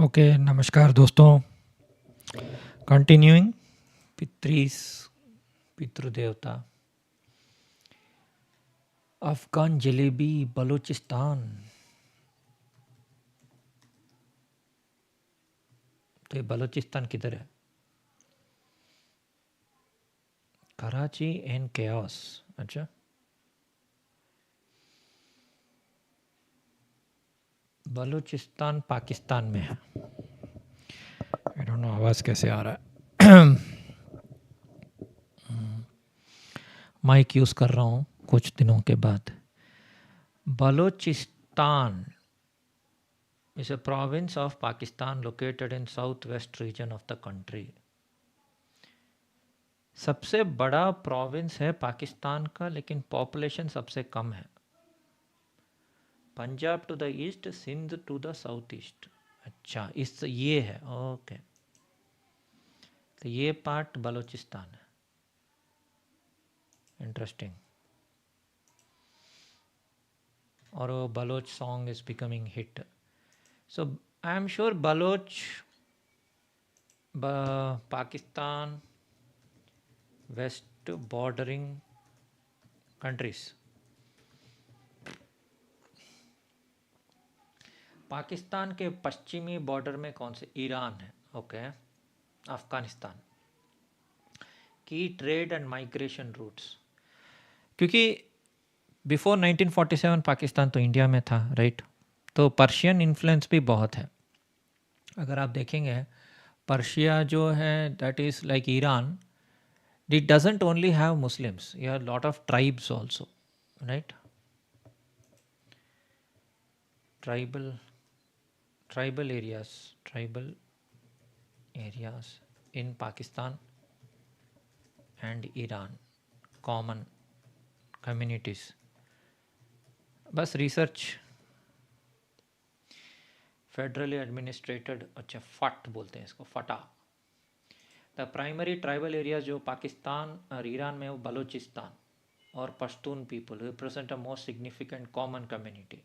Okay, नमस्कार दोस्तों। Continuing pitrus पितृदेवता, Afghan jalebi, Balochistan. तो ये बलूचिस्तान किधर है? Karachi and chaos. अच्छा, बलूचिस्तान पाकिस्तान में है। आई डोंट नो आवाज़ कैसे आ रहा है। माइक यूज़ कर रहा हूँ कुछ दिनों के बाद। Balochistan is a province of Pakistan located in southwest region of the country. सबसे बड़ा प्रोविंस है पाकिस्तान का, लेकिन पॉपुलेशन सबसे कम है। Punjab to the east, Sindh to the south east. अच्छा, इस ये है, ओके। तो ये पार्ट बलूचिस्तान है। इंटरेस्टिंग। और वो Baloch song is becoming hit. So I am sure Baloch Pakistan west bordering countries. Pakistan के पश्चिमी बॉर्डर में कौन से? ईरान है, ओके। अफगानिस्तान की ट्रेड एंड माइग्रेशन रूट्स, क्योंकि बिफोर 1947 पाकिस्तान तो इंडिया में था, राइट? तो पर्शियन इन्फ्लुएंस भी बहुत है। अगर आप देखेंगे पर्शिया जो है, that is like Iran, it doesn't only have Muslims, you have lot of tribes also, right? Tribal areas in Pakistan and Iran, common communities. बस रिसर्च, फेडरली एडमिनिस्ट्रेटेड, अच्छा फट बोलते हैं इसको, फटा। द प्राइमरी ट्राइबल एरियाज जो पाकिस्तान और ईरान में, वो बलूचिस्तान और Pashtun people represent a most significant common community.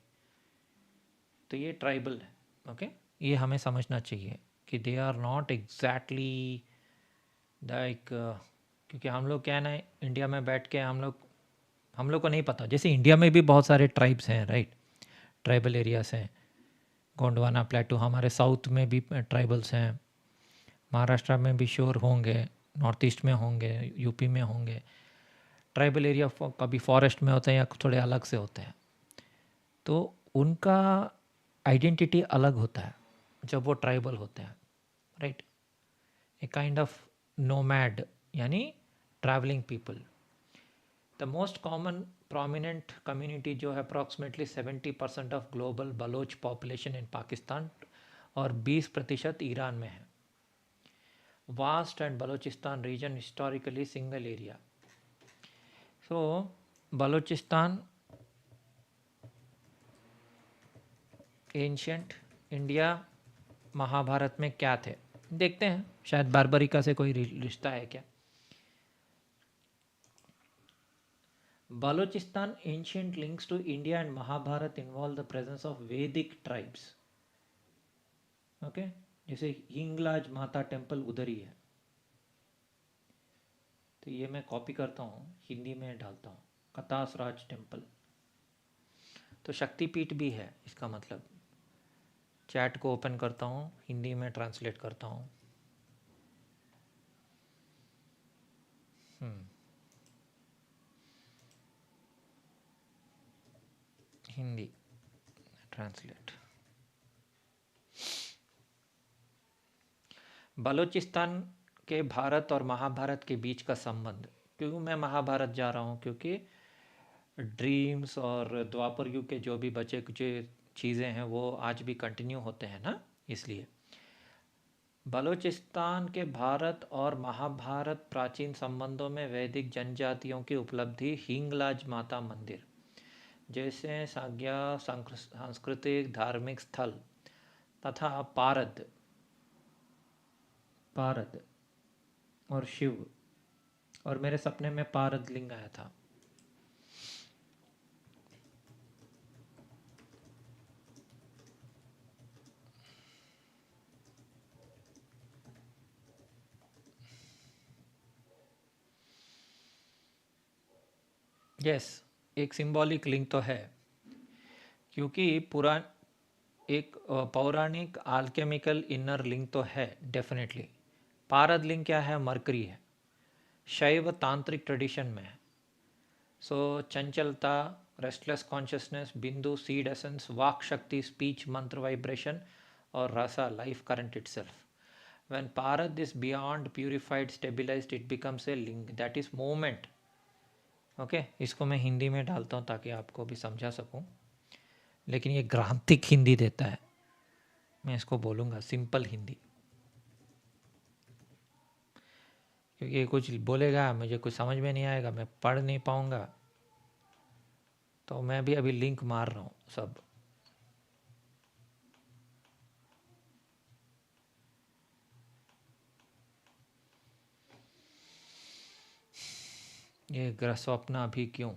तो ये ट्राइबल है, ओके। ये हमें समझना चाहिए कि they are not exactly like, क्योंकि हम लोग क्या है ना, इंडिया में बैठ के हम लोग को नहीं पता। जैसे इंडिया में भी बहुत सारे ट्राइब्स हैं, राइट? ट्राइबल एरियाज हैं, गोंडवाना प्लेटू, हमारे साउथ में भी ट्राइबल्स हैं, महाराष्ट्र में भी श्योर होंगे, नॉर्थ ईस्ट में होंगे, यूपी में होंगे। ट्राइबल एरिया कभी फॉरेस्ट में होते हैं या थोड़े अलग से होते हैं, तो उनका आइडेंटिटी अलग होता है जब वो ट्राइबल होते हैं, right? A kind of nomad, यानी travelling people. The most common prominent community जो है, approximately 70% of global Baloch population in Pakistan और 20% ईरान में है। Vast and Balochistan region historically single area. So Balochistan ancient India Mahabharata में क्या थे? देखते हैं, शायद बारबरिका से कोई रिश्ता है क्या? Balochistan ancient links to India and Mahabharat involve the presence of Vedic tribes. Okay, जैसे हिंगलाज माता टेम्पल उधर ही है। तो ये मैं कॉपी करता हूँ, हिंदी में डालता हूँ, कतास राज टेम्पल। तो शक्तिपीठ भी है, इसका मतलब। चैट को ओपन करता हूँ, हिंदी में ट्रांसलेट करता हूँ। हिंदी ट्रांसलेट। बलूचिस्तान के भारत और महाभारत के बीच का संबंध। क्यों मैं महाभारत जा रहा हूँ? क्योंकि ड्रीम्स और द्वापर युग के जो भी बचे कुछ चीज़ें हैं वो आज भी कंटिन्यू होते हैं ना, इसलिए। बलूचिस्तान के भारत और महाभारत प्राचीन संबंधों में वैदिक जनजातियों की उपलब्धि, हिंगलाज माता मंदिर जैसे सांस्कृतिक धार्मिक स्थल तथा पारद और शिव, और मेरे सपने में पारद लिंग आया था। यस, एक सिंबॉलिक लिंक तो है, क्योंकि एक पौराणिक आल्केमिकल इनर लिंक तो है डेफिनेटली। पारद लिंक क्या है? मरकरी है, शैव तांत्रिक ट्रेडिशन में है। सो चंचलता, रेस्टलेस कॉन्शियसनेस, बिंदु सीड एसेंस, वाक शक्ति, स्पीच, मंत्र वाइब्रेशन और रसा life current itself. When Parad is beyond purified, stabilized, it becomes a link, that is movement. Okay इसको मैं हिंदी में डालता हूँ ताकि आपको भी समझा सकूँ, लेकिन ये ग्रांथिक हिंदी देता है, मैं इसको बोलूँगा सिंपल हिंदी, क्योंकि ये कुछ बोलेगा मुझे कुछ समझ में नहीं आएगा, मैं पढ़ नहीं पाऊँगा, तो मैं भी अभी लिंक मार रहा हूँ सब। ये स्वप्न भी क्यों,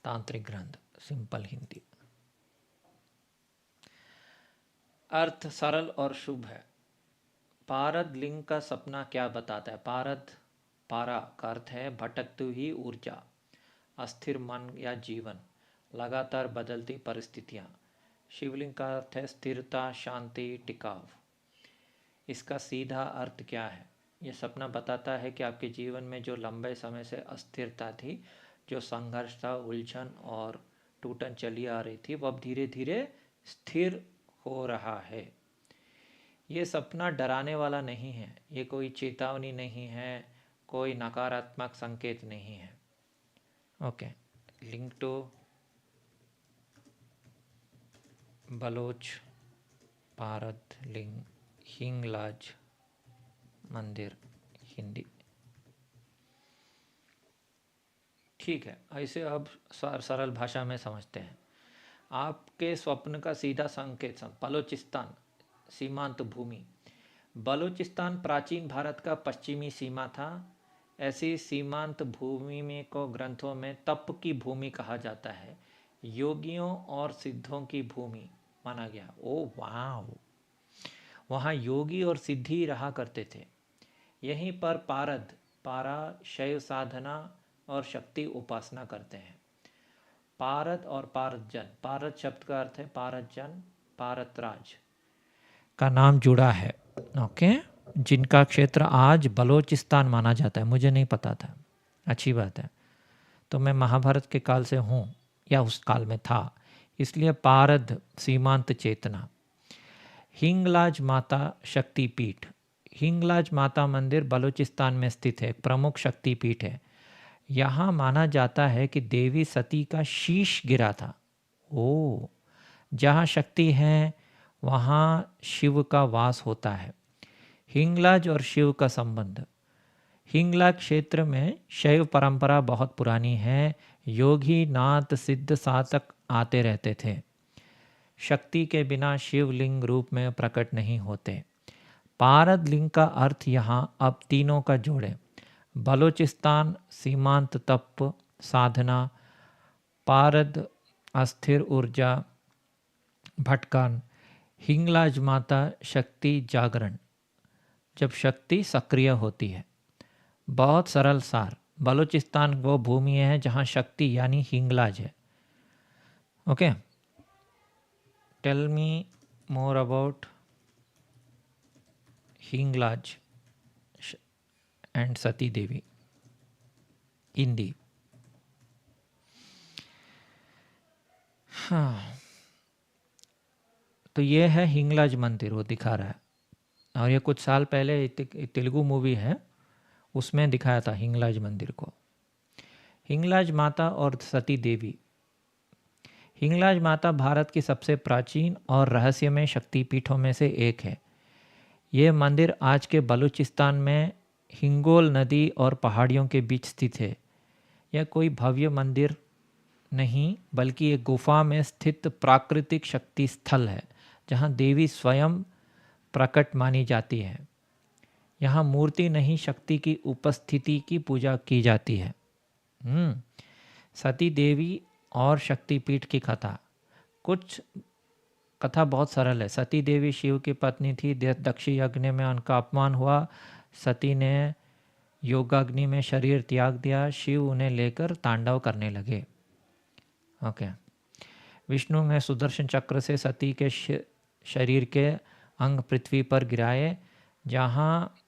तांत्रिक ग्रंथ, सिंपल हिंदी। अर्थ सरल और शुभ है। पारद लिंग का सपना क्या बताता है? पारद, पारा का अर्थ है भटकती हुई ऊर्जा, अस्थिर मन या जीवन, लगातार बदलती परिस्थितियाँ। शिवलिंग का अर्थ है स्थिरता, शांति, टिकाव। इसका सीधा अर्थ क्या है? यह सपना बताता है कि आपके जीवन में जो लंबे समय से अस्थिरता थी, जो संघर्ष था, उलझन और टूटन चली आ रही थी, वो अब धीरे धीरे स्थिर हो रहा है। ये सपना डराने वाला नहीं है, ये कोई चेतावनी नहीं है, कोई नकारात्मक संकेत नहीं है। ओके, लिंक टू बलोच पारद लिंग हिंगलाज मंदिर हिंदी। ठीक है, ऐसे अब सरल भाषा में समझते हैं। आपके स्वप्न का सीधा संकेत बलोचिस्तान सीमांत भूमि। बलूचिस्तान प्राचीन भारत का पश्चिमी सीमा था। ऐसी सीमांत भूमि में को ग्रंथों में तप की भूमि कहा जाता है, योगियों और सिद्धों की भूमि माना गया। ओ वाह, वहाँ योगी और सिद्धि रहा करते थे। यहीं पर पारद, पारा शैव साधना और शक्ति उपासना करते हैं। पारद और पारदजन, पारद शब्द का अर्थ है पारदजन, पारतराज का नाम जुड़ा है। ओके, जिनका क्षेत्र आज बलोचिस्तान माना जाता है, मुझे नहीं पता था, अच्छी बात है। तो मैं महाभारत के काल से हूँ या उस काल में था, इसलिए पारद सीमांत चेतना। हिंगलाज माता शक्तिपीठ, हिंगलाज माता मंदिर बलूचिस्तान में स्थित है, प्रमुख शक्तिपीठ है। यहाँ माना जाता है कि देवी सती का शीश गिरा था। ओ, जहाँ शक्ति है वहाँ शिव का वास होता है। हिंगलाज और शिव का संबंध। हिंगलाज क्षेत्र में शैव परंपरा बहुत पुरानी है। योगी नाथ सिद्ध साधक आते रहते थे। शक्ति के बिना शिवलिंग रूप में प्रकट नहीं होते। पारद लिंग का अर्थ यहाँ अब तीनों का जोड़े। बलूचिस्तान सीमांत तप साधना, पारद अस्थिर ऊर्जा भटकान, हिंगलाज माता शक्ति जागरण, जब शक्ति सक्रिय होती है। बहुत सरल सार, बलूचिस्तान वो भूमि है जहाँ शक्ति यानी हिंगलाज है। Okay, tell me more about Hinglaj and Sati Devi. Hindi. हाँ, तो ये है हिंगलाज मंदिर, वो दिखा रहा है। और ये कुछ साल पहले तेलुगु मूवी है, उसमें दिखाया था हिंगलाज मंदिर को। हिंगलाज माता और सती देवी। हिंगलाज माता भारत की सबसे प्राचीन और रहस्यमय शक्तिपीठों में से एक है। ये मंदिर आज के बलूचिस्तान में हिंगोल नदी और पहाड़ियों के बीच स्थित है। यह कोई भव्य मंदिर नहीं, बल्कि एक गुफा में स्थित प्राकृतिक शक्ति स्थल है, जहाँ देवी स्वयं प्रकट मानी जाती है। यहाँ मूर्ति नहीं, शक्ति की उपस्थिति की पूजा की जाती है। सती देवी और शक्तिपीठ की कथा। कुछ कथा बहुत सरल है। सती देवी शिव की पत्नी थी। दक्ष यज्ञ में उनका अपमान हुआ। सती ने योगाग्नि में शरीर त्याग दिया, शिव उन्हें लेकर तांडव करने लगे। ओके। विष्णु ने सुदर्शन चक्र से सती के शरीर के अंग पृथ्वी पर गिराए, जहाँ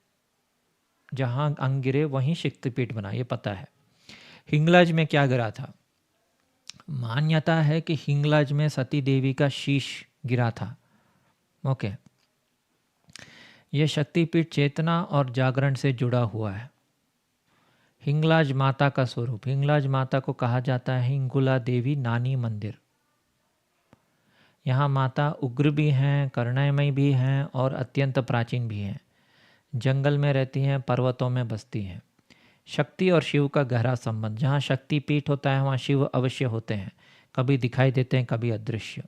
जहाँ अंग गिरे वहीं शक्तिपीठ बना, ये पता है। हिंगलाज में क्या गिरा था? मान्यता है कि हिंगलाज में सती देवी का शीश गिरा था। ओके। यह शक्तिपीठ चेतना और जागरण से जुड़ा हुआ है। हिंगलाज माता का स्वरूप, हिंगलाज माता को कहा जाता है हिंगुला देवी नानी मंदिर। यहाँ माता उग्र भी हैं, करुणामयी भी हैं और अत्यंत प्राचीन भी हैं। जंगल में रहती हैं, पर्वतों में बसती हैं। शक्ति और शिव का गहरा संबंध, जहाँ शक्ति पीठ होता है वहाँ शिव अवश्य होते हैं, कभी दिखाई देते हैं कभी अदृश्य।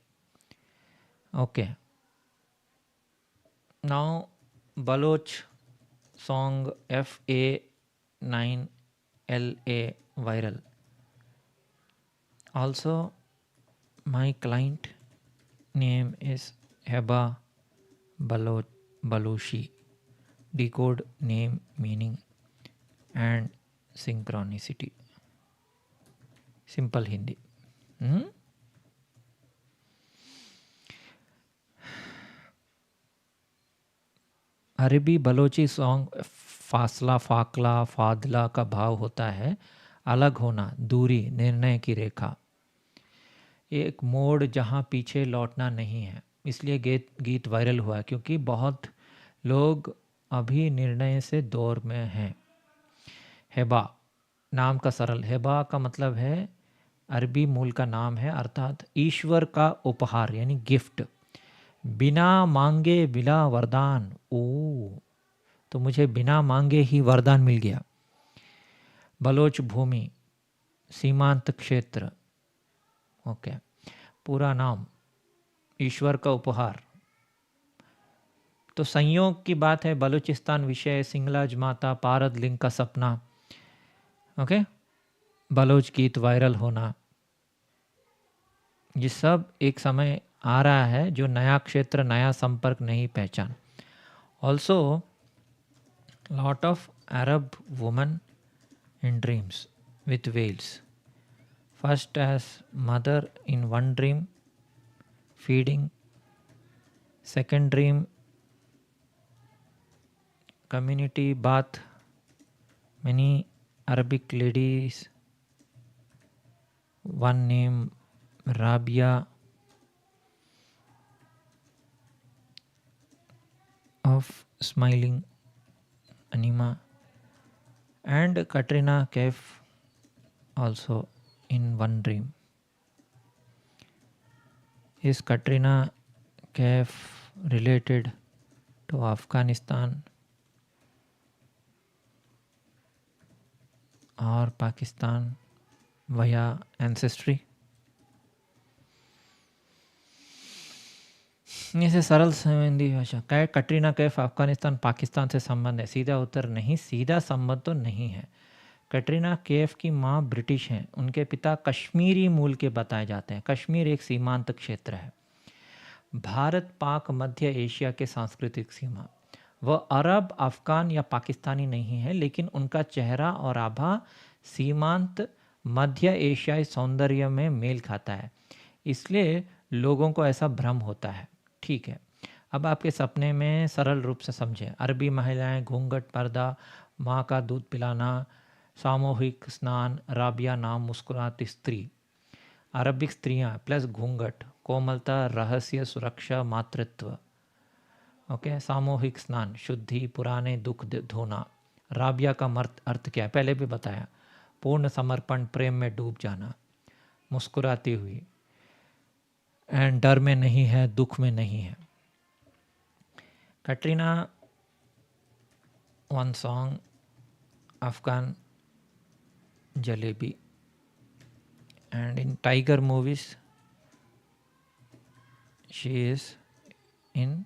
Okay, now Baloch song FA9LA viral. Also my client name is Heba Balochi. Decode name, meaning and synchronicity. Simple Hindi. अरबी बलोची सॉन्ग फासला, फाकला, फादला का भाव होता है अलग होना, दूरी, निर्णय की रेखा, एक मोड़ जहाँ पीछे लौटना नहीं है। इसलिए गीत वायरल हुआ क्योंकि बहुत लोग अभी निर्णय से दौर में हैं। हेबा नाम का सरल, हेबा का मतलब है, अरबी मूल का नाम है, अर्थात ईश्वर का उपहार यानी गिफ्ट। बिना मांगे मिला वरदान। ओ, तो मुझे बिना मांगे ही वरदान मिल गया। बलोच भूमि, सीमांत क्षेत्र। ओके, पूरा नाम, ईश्वर का उपहार। तो संयोग की बात है, बलूचिस्तान विषय, सिंगलाज माता, पारद लिंग का सपना। ओके, बलोच गीत वायरल होना, ये सब एक समय आ रहा है जो नया क्षेत्र, नया संपर्क, नई पहचान। Also lot of Arab women in dreams with whales, first as mother in one dream feeding, second dream community bath, many Arabic ladies, one name Rabia of smiling Anima, and Katrina Kaif also in one dream. Is Katrina Kaif related to Afghanistan or Pakistan via ancestry? इसे सरल हिंदी भाषा, क्या कटरीना कैफ अफगानिस्तान पाकिस्तान से संबंध है? सीधा उत्तर नहीं, सीधा संबंध तो नहीं है। कटरीना कैफ की माँ ब्रिटिश हैं, उनके पिता कश्मीरी मूल के बताए जाते हैं। कश्मीर एक सीमांत क्षेत्र है, भारत पाक मध्य एशिया के सांस्कृतिक सीमा। वह अरब, अफगान या पाकिस्तानी नहीं है, लेकिन उनका चेहरा और आभा सीमांत मध्य एशियाई सौंदर्य में मेल खाता है, इसलिए लोगों को ऐसा भ्रम होता है। ठीक है, अब आपके सपने में सरल रूप से समझें। अरबी महिलाएं, घूंघट, पर्दा, माँ का दूध पिलाना, सामूहिक स्नान, राबिया नाम, मुस्कुराती स्त्री। अरबिक स्त्रियां प्लस घूंघट, कोमलता, रहस्य, सुरक्षा, मातृत्व। ओके, सामूहिक स्नान, शुद्धि, पुराने दुख धोना। राबिया का अर्थ क्या है? पहले भी बताया, पूर्ण समर्पण, प्रेम में डूब जाना। मुस्कुराती हुई, एंड डर में नहीं है, दुख में नहीं है। Katrina one song Afghan jalebi, and in tiger movies she is in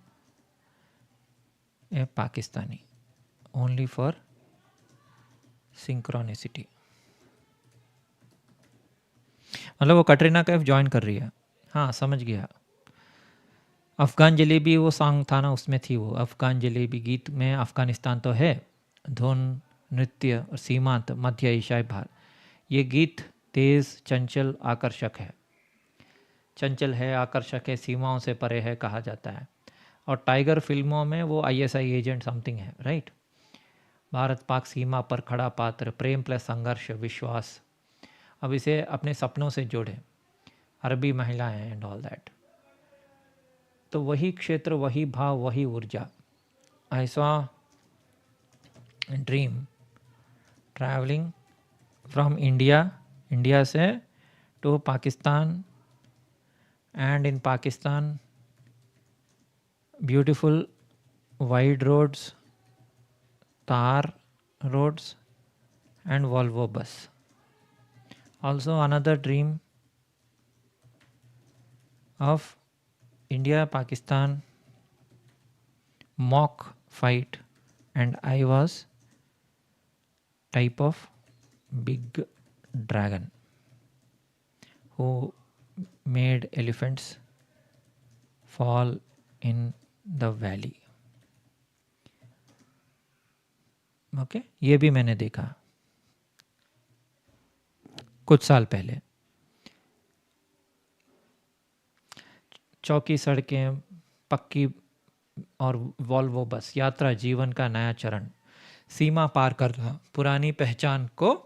a Pakistani, only for synchronicity। मतलब वो कटरीना कैफ ज्वाइन कर रही है। हाँ, समझ गया। अफगान जलेबी वो सॉन्ग था ना, उसमें थी वो अफगान जलेबी। गीत में अफगानिस्तान तो है, धुन नृत्य और सीमांत मध्य एशियाई भारत। ये गीत तेज, चंचल, आकर्षक है। चंचल है, आकर्षक है, सीमाओं से परे है कहा जाता है। और टाइगर फिल्मों में वो ISI एजेंट समथिंग है, राइट। भारत पाक सीमा पर खड़ा पात्र, प्रेम प्लस संघर्ष, विश्वास। अब इसे अपने सपनों से जोड़े, अरबी महिलाएं एंड ऑल दैट। तो वही क्षेत्र, वही भाव, वही ऊर्जा। I saw dream travelling from India से to Pakistan, and in Pakistan beautiful wide roads, tar roads and Volvo bus. Also another dream of India Pakistan mock fight, and I was type of big dragon who made elephants fall in the valley. Okay, ये भी मैंने देखा कुछ साल पहले। चौकी सड़कें, पक्की और वॉल्वो बस, यात्रा जीवन का नया चरण, सीमा पार करना, पुरानी पहचान को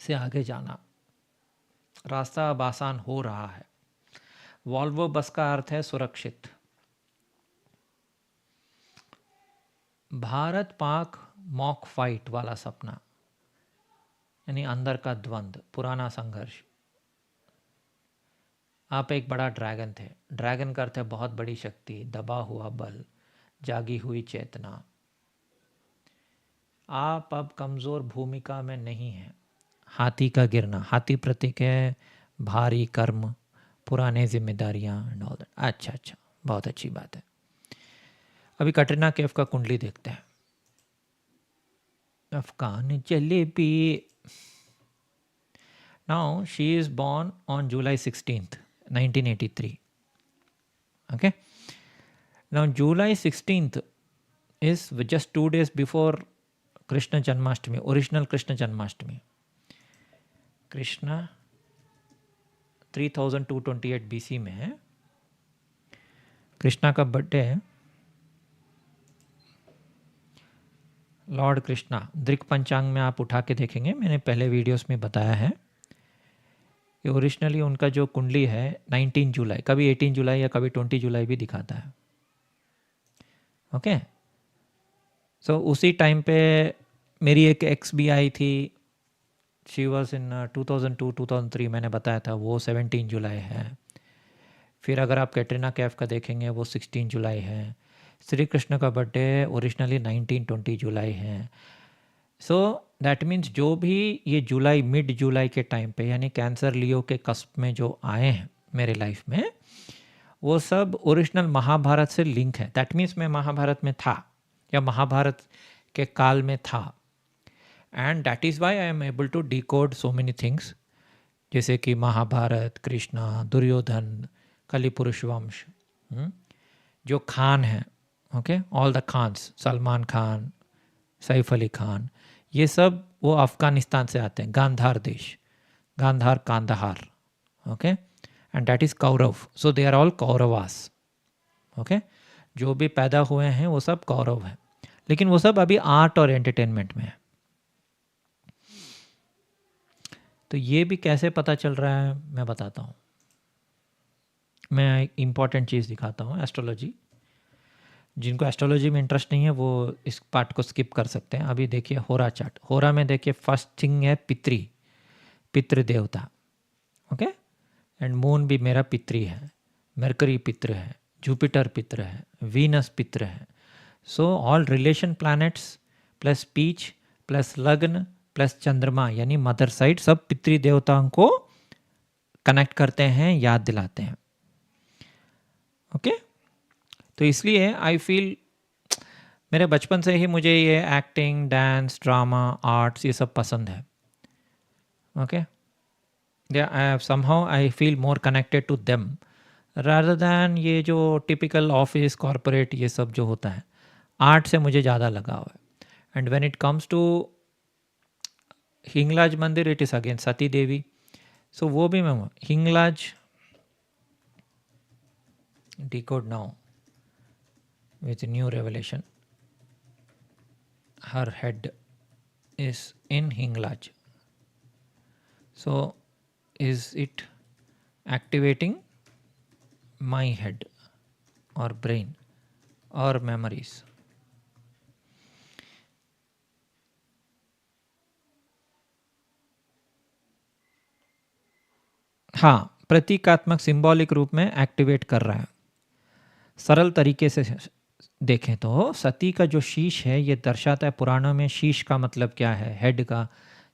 से आगे जाना, रास्ता अब आसान हो रहा है। वॉल्वो बस का अर्थ है सुरक्षित। भारत पाक मॉक फाइट वाला सपना, यानी अंदर का द्वंद्व, पुराना संघर्ष। आप एक बड़ा ड्रैगन थे। ड्रैगन का अर्थ है बहुत बड़ी शक्ति, दबा हुआ बल, जागी हुई चेतना। आप अब कमज़ोर भूमिका में नहीं हैं। हाथी का गिरना, हाथी प्रतीक है भारी कर्म, पुराने जिम्मेदारियां एंड ऑल दैट। अच्छा, बहुत अच्छी बात है। अभी कटरीना कैफ का कुंडली देखते हैं। Afghan jalebi. Now she is born on July 16th, 1983. Okay. Now July 16th is just 2 days before Krishna Janmashtami, original Krishna Janmashtami. Krishna 3228 BC में है। कृष्णा का बर्थडे है। लॉर्ड कृष्णा दृक पंचांग में आप उठा के देखेंगे, मैंने पहले वीडियोस में बताया है कि ओरिजिनली उनका जो कुंडली है 19 जुलाई, कभी 18 जुलाई या कभी 20 जुलाई भी दिखाता है। ओके, सो उसी टाइम पे मेरी एक एक्स भी आई थी। शी वॉज इन 2002-2003, मैंने बताया था, वो 17 जुलाई है। फिर अगर आप कैटरीना कैफ का देखेंगे वो 16 जुलाई है। श्री कृष्ण का बर्थडे ओरिजिनली 19-20 जुलाई है। सो दैट मीन्स जो भी ये जुलाई, मिड जुलाई के टाइम पे, यानी कैंसर लियो के कस्प में जो आए हैं मेरे लाइफ में, वो सब ओरिजिनल महाभारत से लिंक है। दैट मीन्स मैं महाभारत में था या महाभारत के काल में था। And that is why I am able to decode so many things, जैसे कि महाभारत, कृष्णा, दुर्योधन, कली पुरुष वंश, जो खान है, okay, all the Khans, Salman Khan, Saif Ali Khan, ये सब वो अफगानिस्तान से आते हैं। गांधार देश, Gandhara, Kandahar, okay, and that is Kaurava. So they are all Kauravas. Okay, जो भी पैदा हुए हैं वो सब कौरव हैं, लेकिन वो सब अभी आर्ट और एंटरटेनमेंट में है। तो ये भी कैसे पता चल रहा है मैं बताता हूँ। मैं एक इम्पॉर्टेंट चीज़ दिखाता हूँ, एस्ट्रोलॉजी। जिनको एस्ट्रोलॉजी में इंटरेस्ट नहीं है वो इस पार्ट को स्किप कर सकते हैं। अभी देखिए होरा चार्ट। होरा में देखिए फर्स्ट थिंग है पितृ देवता, ओके, एंड मून भी मेरा पितृ है, मरकरी पितृ है, जुपिटर पितृ है, वीनस पितृ है। So all relation planets plus speech plus लग्न प्लस चंद्रमा यानी मदर साइड, सब पितृ देवताओं को कनेक्ट करते हैं, याद दिलाते हैं। ओके, तो इसलिए आई फील मेरे बचपन से ही मुझे ये एक्टिंग, डांस, ड्रामा, आर्ट्स ये सब पसंद है। Okay, somehow I feel more connected to them rather than ये जो टिपिकल ऑफिस, कॉरपोरेट, ये सब जो होता है। आर्ट से मुझे ज़्यादा लगाव है। And when it comes to Hinglaj मंदिर, it is again Sati Devi. So वो भी मैं Hinglaj decode now with new revelation. Her head is in Hinglaj. So is it activating my head or brain or memories? हाँ, प्रतीकात्मक symbolic रूप में activate कर रहा है. सरल तरीके से देखें तो सती का जो शीश है ये दर्शाता है, पुराणों में शीश का मतलब क्या है, हेड का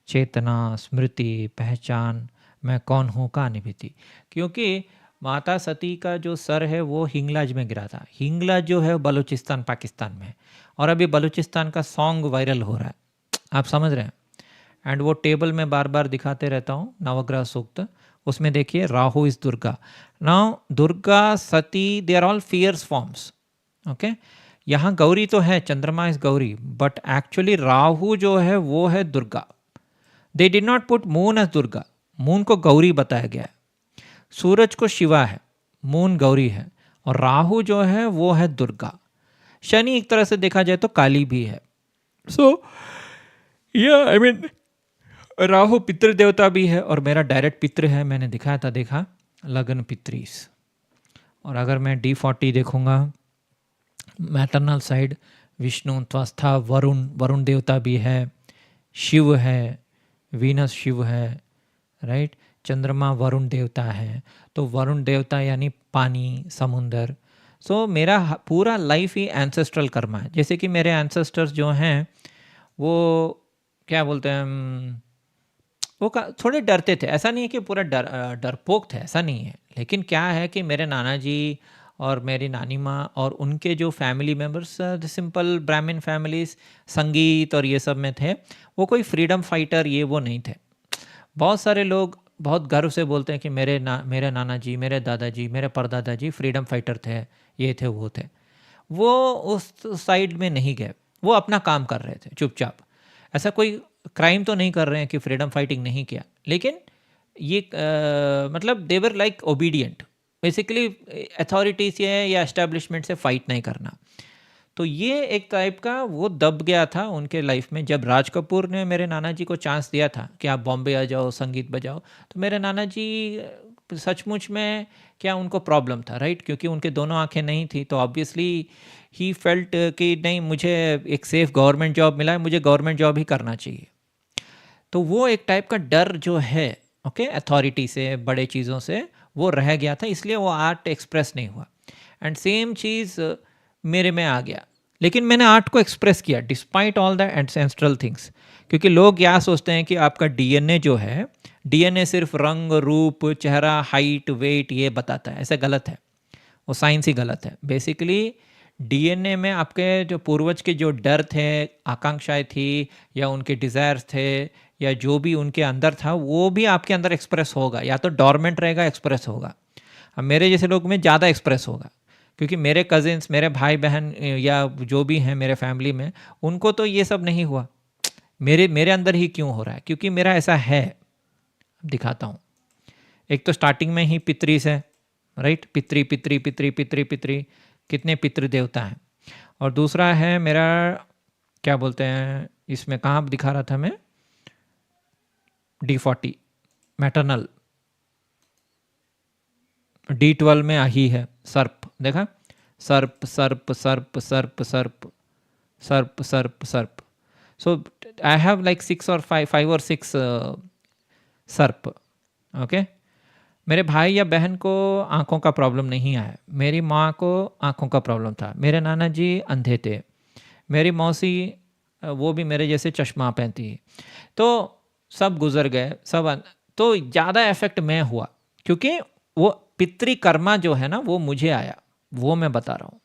चेतना, स्मृति, पहचान, मैं कौन हूँ का अनुभूति. क्योंकि माता सती का जो सर है वो हिंगलाज में गिरा था. हिंगलाज जो है बलूचिस्तान पाकिस्तान में है और अभी बलूचिस्तान का सॉन्ग वायरल हो रहा है, आप समझ रहे हैं. एंड वो टेबल में बार बार दिखाते रहता हूँ, नवग्रह सूक्त, उसमें देखिए Rahu is Durga. Now Durga, Sati, they are all fierce forms. Okay, यहाँ गौरी तो है, चंद्रमा is Gauri, but actually Rahu जो है वो है Durga. They did not put moon as Durga, moon को गौरी बताया गया है. सूरज को शिवा है, मून गौरी है, और राहु जो है वो है दुर्गा. शनि एक तरह से देखा जाए तो काली भी है. सो आई मीन राहु पितृ देवता भी है और मेरा डायरेक्ट पितृ है. मैंने दिखाया था, देखा, लगन पितृस. और अगर मैं D40 देखूंगा, मैटरनल साइड, विष्णु, त्वस्था, वरुण, वरुण देवता भी है, शिव है, वीनस शिव है, राइट. चंद्रमा वरुण देवता है, तो वरुण देवता यानी पानी, समुंदर. सो मेरा पूरा लाइफ ही एंसेस्ट्रल कर्मा है. जैसे कि मेरे एंसेस्टर्स जो हैं वो क्या बोलते हैं, वो थोड़े डरते थे. ऐसा नहीं है कि पूरा डरपोक थे, ऐसा नहीं है. लेकिन क्या है कि मेरे नाना जी और मेरी नानी माँ और उनके जो फैमिली मेम्बर्स, सिंपल ब्राह्मण फैमिलीज, संगीत और ये सब में थे. वो कोई फ्रीडम फाइटर ये वो नहीं थे. बहुत सारे लोग बहुत गर्व से बोलते हैं कि मेरे नाना जी, मेरे दादाजी, मेरे परदादा जी फ्रीडम फाइटर थे, ये थे वो थे. वो उस साइड में नहीं गए, वो अपना काम कर रहे थे चुपचाप. ऐसा कोई क्राइम तो नहीं कर रहे हैं कि फ्रीडम फाइटिंग नहीं किया, लेकिन ये मतलब they were like obedient. Basically authority से या एस्टेब्लिशमेंट से फाइट नहीं करना. तो ये एक टाइप का वो दब गया था उनके लाइफ में. जब राज कपूर ने मेरे नाना जी को चांस दिया था कि आप बॉम्बे आ जाओ, संगीत बजाओ, तो मेरे नाना जी सचमुच में क्या उनको प्रॉब्लम था, राइट. क्योंकि उनके दोनों आंखें नहीं थी, तो ऑब्वियसली ही फेल्ट कि नहीं, मुझे एक सेफ गवर्नमेंट जॉब मिला है, मुझे गवर्नमेंट जॉब ही करना चाहिए. तो वो एक टाइप का डर जो है, ओके, अथॉरिटी से, बड़े चीज़ों से, वो रह गया था, इसलिए वो आर्ट एक्सप्रेस नहीं हुआ. एंड सेम चीज़ मेरे में आ गया, लेकिन मैंने आर्ट को एक्सप्रेस किया despite all the ancestral things. क्योंकि लोग क्या सोचते हैं कि आपका डीएनए जो है, डीएनए सिर्फ रंग, रूप, चेहरा, हाइट, वेट ये बताता है. ऐसा गलत है, वो साइंस ही गलत है. बेसिकली डीएनए में आपके जो पूर्वज के जो डर थे, आकांक्षाएं थी, या उनके डिज़ायर्स थे, या जो भी उनके अंदर था, वो भी आपके अंदर एक्सप्रेस होगा. या तो डॉर्मेंट रहेगा, एक्सप्रेस होगा. अब मेरे जैसे लोग में ज़्यादा एक्सप्रेस होगा, क्योंकि मेरे कजिन्स, मेरे भाई बहन या जो भी हैं मेरे फैमिली में, उनको तो ये सब नहीं हुआ. मेरे अंदर ही क्यों हो रहा है? क्योंकि मेरा ऐसा है. दिखाता हूँ. एक तो स्टार्टिंग में ही पितरी से, राइट, पितरी पितरी पितरी पितरी पितरी, कितने पितृ देवता हैं. और दूसरा है मेरा, क्या बोलते हैं, इसमें कहाँ दिखा रहा था मैं, D40 मैटरनल. D12 में आही है सर्प, देखा, सर्प सर्प सर्प सर्प सर्प सर्प सर्प सर्प. सो I have like 6 or 5 or 6 सर्प. ओके, मेरे भाई या बहन को आंखों का प्रॉब्लम नहीं आया, मेरी माँ को आंखों का प्रॉब्लम था, मेरे नाना जी अंधे थे, मेरी मौसी वो भी मेरे जैसे चश्मा पहनती है. तो सब गुजर गए, सब. तो ज़्यादा इफेक्ट मैं हुआ, क्योंकि वो पितृकर्मा जो है ना, वो मुझे आया, वो मैं बता रहा हूँ.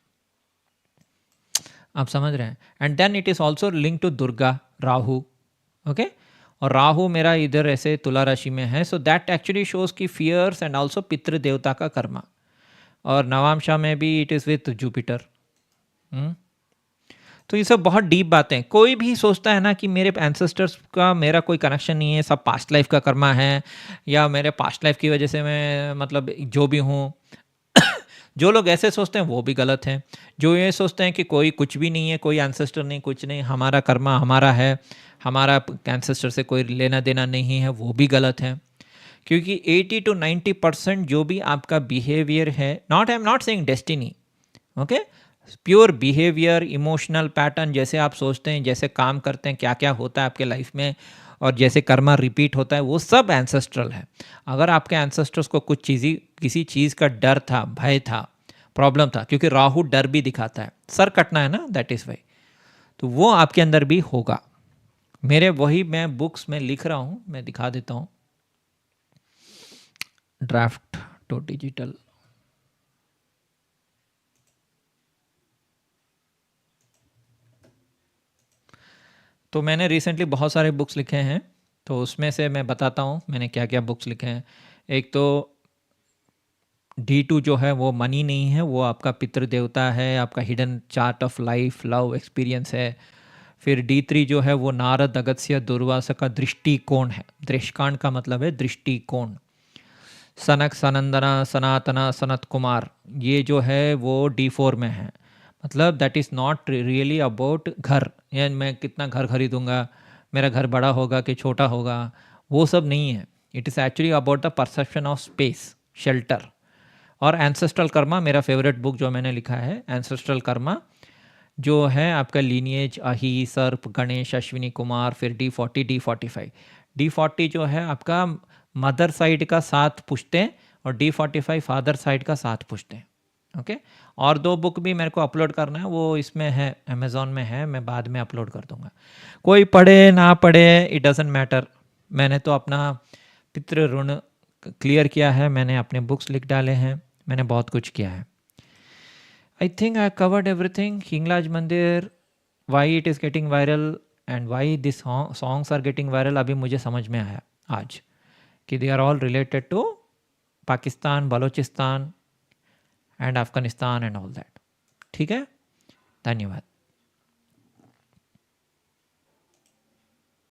आप समझ रहे हैं. And then it is also link to Durga, Rahu. Okay, और राहु मेरा इधर ऐसे तुला राशि में है. सो दैट एक्चुअली शोज की फियर्स एंड ऑल्सो पितृ देवता का कर्मा. और नवामशा में भी इट इज़ विथ जुपिटर. तो ये सब बहुत डीप बातें। कोई भी सोचता है ना कि मेरे एंसेस्टर्स का मेरा कोई कनेक्शन नहीं है, सब पास्ट लाइफ का कर्मा है, या मेरे पास्ट लाइफ की वजह से मैं मतलब जो भी हूँ जो लोग ऐसे सोचते हैं वो भी गलत हैं। जो ये सोचते हैं कि कोई कुछ भी नहीं है, कोई एंसेस्टर नहीं, कुछ नहीं, हमारा कर्मा हमारा है, हमारा एंसेस्टर से कोई लेना देना नहीं है, वो भी गलत है। क्योंकि 80 to 90% जो भी आपका बिहेवियर है, not I am not saying destiny, okay, pure behaviour, emotional pattern, जैसे आप सोचते हैं, जैसे काम करते हैं, क्या क्या होता है आपके लाइफ में, और जैसे कर्मा रिपीट होता है, वो सब एंसेस्ट्रल है। अगर आपके एंसेस्टर्स को कुछ किसी चीज़ का डर था, भय था, प्रॉब्लम था, क्योंकि राहु डर भी दिखाता है, सर कटना है ना, दैट इज़ वाई, तो वो आपके अंदर भी होगा। मेरे वही मैं बुक्स में लिख रहा हूँ, मैं दिखा देता हूँ, ड्राफ्ट टू डिजिटल। तो मैंने रिसेंटली बहुत सारे बुक्स लिखे हैं, तो उसमें से मैं बताता हूँ मैंने क्या क्या बुक्स लिखे हैं। एक तो D2 जो है वो मनी नहीं है, वो आपका पितृ देवता है, आपका hidden chart of life, love experience है। फिर D3 जो है वो नारद, अगस्त्य, दुर्वासा का दृष्टिकोण है। दृष्कांड का मतलब है दृष्टिकोण। सनक, सनंदना, सनातना, सनत कुमार, ये जो है वो D4 में है। मतलब that is not really about घर, या मैं कितना घर खरीदूंगा, मेरा घर बड़ा होगा कि छोटा होगा, वो सब नहीं है। It is actually about the perception of space, shelter. और एंसेस्ट्रल कर्मा मेरा फेवरेट बुक जो मैंने लिखा है, एंसेस्ट्रल कर्मा, जो है आपका लीनिएज, अही, सर्प, गणेश, अश्विनी कुमार, फिर D40, D45। D40 जो है आपका मदर साइड का 7 पुश्ते, और D45 फादर साइड का 7 पुश्ते, ओके। और 2 बुक भी मेरे को अपलोड करना है, वो इसमें है, अमेज़ॉन में है, मैं बाद में अपलोड कर दूंगा। कोई पढ़े ना पढ़े, इट डजेंट मैटर। मैंने तो अपना पितृ ऋण क्लियर किया है, मैंने अपने बुक्स लिख डाले हैं, मैंने बहुत कुछ किया है। I think I covered everything. Hinglaj मंदिर, why it is getting viral and why this songs are getting viral, अभी मुझे समझ में आया आज कि they are all related to Pakistan, Balochistan and Afghanistan and all that. ठीक है, धन्यवाद।